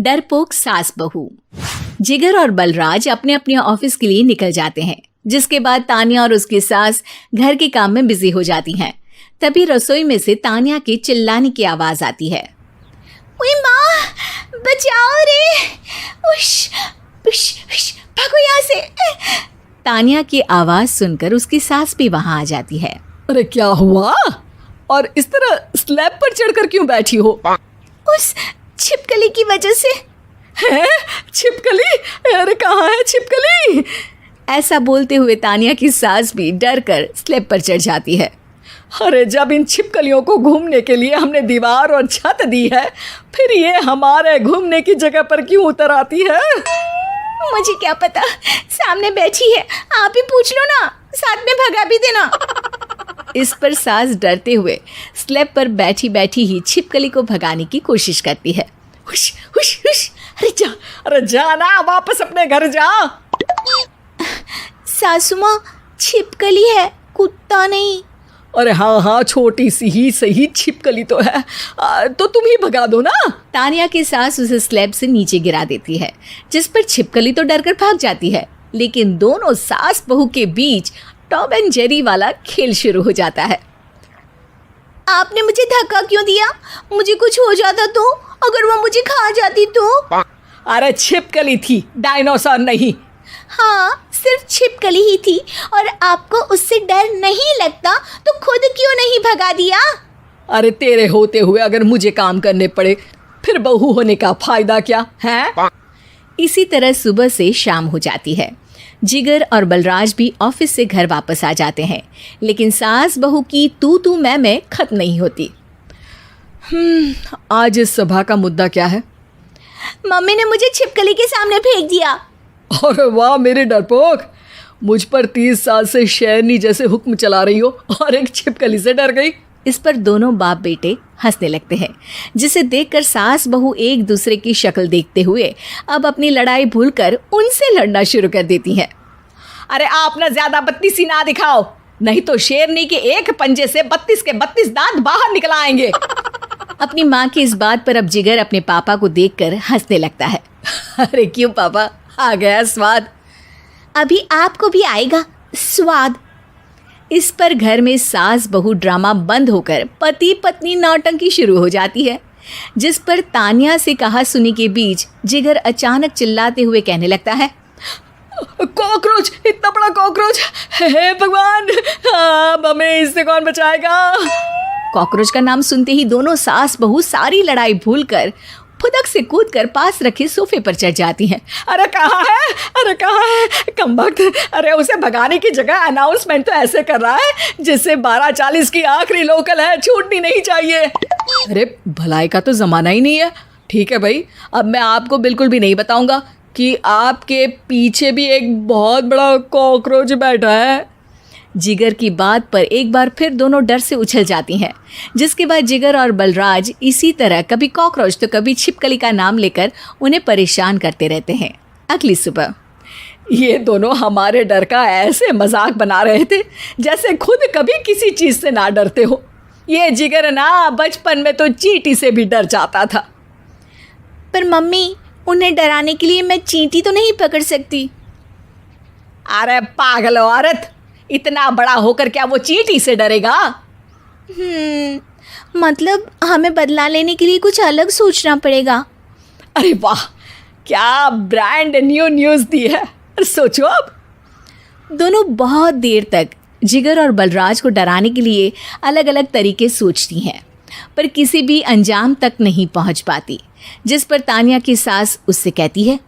डरपोक सास बहू। जिगर और बलराज अपने अपने ऑफिस के लिए निकल जाते हैं, जिसके बाद तानिया और उसकी सास घर के काम में बिजी हो जाती हैं। तभी रसोई में से तानिया के चिल्लाने की आवाज आती है। ओए माँ, बचाओ रे, उश, उश, उश, भागो यहाँ से। तानिया की आवाज सुनकर उसकी सास भी वहां आ जाती है। अरे क्या हुआ? और इस तरह स्लैब पर चढ़कर क्यों बैठी हो? उस छिपकली की वजह से। है? छिपकली? अरे कहाँ है छिपकली? ऐसा बोलते हुए तानिया की सास भी डर कर स्लैब पर चढ़ जाती है। अरे जब इन छिपकलियों को घूमने के लिए हमने दीवार और छत दी है, फिर ये हमारे घूमने की जगह पर क्यों उतर आती है? मुझे क्या पता, सामने बैठी है, आप ही पूछ लो ना, साथ में भगा भी देना। इस पर सास डरते हुए स्लैब पर बैठी बैठी ही छिपकली को भगाने की कोशिश करती है। हुश, हुश, हुश, अरे जा ना, वापस अपने घर जा। सासू माँ, छिपकली है, कुत्ता नहीं। अरे हाँ, छोटी सी ही सही छिपकली तो है, तो तुम ही भगा दो ना। तानिया की सास उसे स्लैब से नीचे गिरा देती है, जिस पर छिपकली तो डरकर भाग जाती है, लेकिन दोनों सास बहू के बीच टॉम एंड जेरी वाला खेल शुरू हो जाता है। आपने मुझे धक्का क्यों दिया? मुझे कुछ हो जाता तो? अगर वो मुझे खा जाती तो? अरे छिपकली थी, डायनासोर नहीं। हाँ, सिर्फ छिपकली ही थी, और आपको उससे डर नहीं लगता तो खुद क्यों नहीं भगा दिया? अरे तेरे होते हुए अगर मुझे काम करने पड़े, फिर बहू होने का फायदा क्या है? इसी तरह सुबह से शाम हो जाती है। जिगर और बलराज भी ऑफिस से घर वापस आ जाते हैं, लेकिन सास बहू की तू मैं खत्म नहीं होती। आज इस सभा का मुद्दा क्या है? मम्मी ने मुझे छिपकली के सामने फेंक दिया। अरे वाह मेरे डरपोक, मुझ पर 30 साल से शेरनी जैसे हुक्म चला रही हो और एक छिपकली से डर गई। इस पर दोनों बाप बेटे हंसने लगते हैं, जिसे देखकर सास बहू एक दूसरे की शक्ल देखते हुए अब अपनी लड़ाई भूलकर उनसे लड़ना शुरू कर देती हैं। अरे आप ना ज्यादा बत्तीसी ना दिखाओ, नहीं तो शेरनी के एक पंजे से 32 के 32 दांत बाहर निकल आएंगे। अपनी माँ की इस बात पर अब जिगर अपने पापा को देखकर हंसने लगता है। अरे क्यों पापा, आ गया स्वाद। अभी आपको भी आएगा स्वाद। इस पर घर में सास बहू ड्रामा बंद होकर पति पत्नी नौटंकी शुरू हो जाती है, जिस पर तानिया से कहा सुनी के बीच जिगर अचानक चिल्लाते हुए कहने लगता है। कॉकरोच, इतना बड़ा कॉकरोच, हे भगवान, अब हमें इससे कौन बचाएगा? कॉकरोच का नाम सुनते ही दोनों सास बहू सारी लड़ाई भूलकर फुदक से कूदकर पास रखे सोफे पर चढ़ जाती हैं। अरे कहाँ है, अरे कहाँ है कमबख्त? अरे उसे भगाने की जगह अनाउंसमेंट तो ऐसे कर रहा है जिससे 12:40 की आखिरी लोकल है, छूटनी नहीं चाहिए। अरे भलाई का तो ज़माना ही नहीं है। ठीक है भाई, अब मैं आपको बिल्कुल भी नहीं बताऊंगा कि आपके पीछे भी एक बहुत बड़ा कॉकरोच बैठा है। जिगर की बात पर एक बार फिर दोनों डर से उछल जाती हैं, जिसके बाद जिगर और बलराज इसी तरह कभी कॉकरोच तो कभी छिपकली का नाम लेकर उन्हें परेशान करते रहते हैं। अगली सुबह ये दोनों हमारे डर का ऐसे मजाक बना रहे थे जैसे खुद कभी किसी चीज़ से ना डरते हो। ये जिगर ना बचपन में तो चींटी से भी डर जाता था। पर मम्मी, उन्हें डराने के लिए मैं चींटी तो नहीं पकड़ सकती। अरे पागल औरत, इतना बड़ा होकर क्या वो चींटी से डरेगा? मतलब हमें बदला लेने के लिए कुछ अलग सोचना पड़ेगा। अरे वाह, क्या ब्रांड न्यू न्यूज़ दी है। सोचो अब। दोनों बहुत देर तक जिगर और बलराज को डराने के लिए अलग अलग तरीके सोचती हैं, पर किसी भी अंजाम तक नहीं पहुंच पाती, जिस पर तानिया की सास उससे कहती है।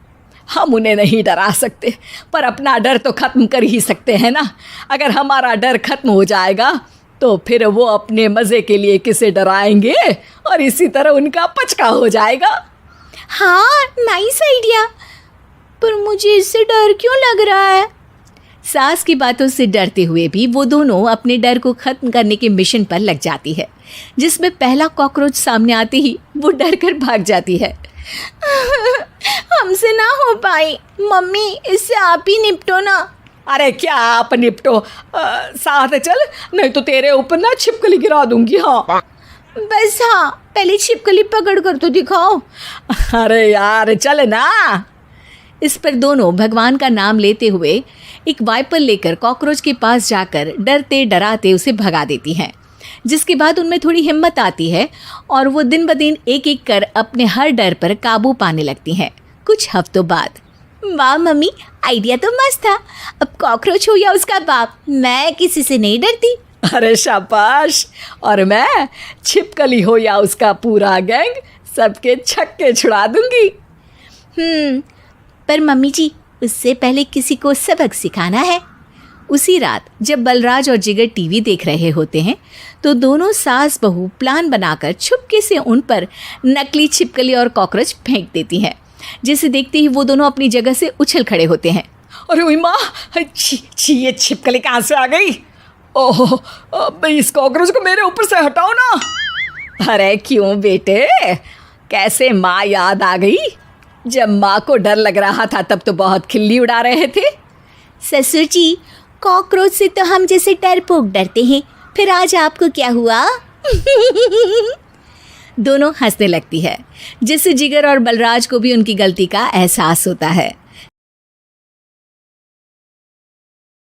हम उन्हें नहीं डरा सकते, पर अपना डर तो ख़त्म कर ही सकते हैं ना। अगर हमारा डर ख़त्म हो जाएगा तो फिर वो अपने मज़े के लिए किसे डराएंगे और इसी तरह उनका पचका हो जाएगा। हाँ, नाइस आइडिया, पर मुझे इससे डर क्यों लग रहा है? सास की बातों से डरते हुए भी वो दोनों अपने डर को ख़त्म करने के मिशन पर लग जाती है, जिसमें पहला कॉकरोच सामने आते ही वो डर कर भाग जाती है। हमसे ना हो पाई मम्मी, इससे आप ही निपटो ना। अरे क्या आप निपटो, साथ चल, नहीं तो तेरे ऊपर ना छिपकली गिरा दूंगी। हाँ बस हाँ, पहले छिपकली पकड़ कर तो दिखाओ। अरे यार चल ना। इस पर दोनों भगवान का नाम लेते हुए एक वाइपर लेकर कॉकरोच के पास जाकर डरते डराते उसे भगा देती हैं, जिसके बाद उनमें थोड़ी हिम्मत आती है और वो दिन ब दिन एक एक कर अपने हर डर पर काबू पाने लगती हैं। कुछ हफ्तों बाद, वाह मम्मी, आइडिया तो मस्त था। अब कॉकरोच हो या उसका बाप, मैं किसी से नहीं डरती। अरे शाबाश। और मैं छिपकली हो या उसका पूरा गैंग, सबके छक्के छुड़ा दूंगी। पर मम्मी जी, उससे पहले किसी को सबक सिखाना है। उसी रात जब बलराज और जिगर टीवी देख रहे होते हैं तो दोनों सास बहू प्लान बनाकर छुपके से उन पर नकली छिपकली और कॉकरोच फेंक देती हैं, जिसे देखते ही वो दोनों अपनी जगह से उछल खड़े होते हैं। अरे उई माँ, छी ये छिपकली कहाँ से आ गई? ओह, अब इस कॉकरोच को मेरे ऊपर से हटाओ ना। अरे क्यों बेटे, कैसे माँ याद आ गई? जब माँ को डर लग रहा था तब तो बहुत खिल्ली उड़ा रहे थे। ससुर जी, कॉकरोच से तो हम जैसे डरपोक डरते हैं, फिर आज आपको क्या हुआ? दोनों हंसने लगती है, जिससे जिगर और बलराज को भी उनकी गलती का एहसास होता है।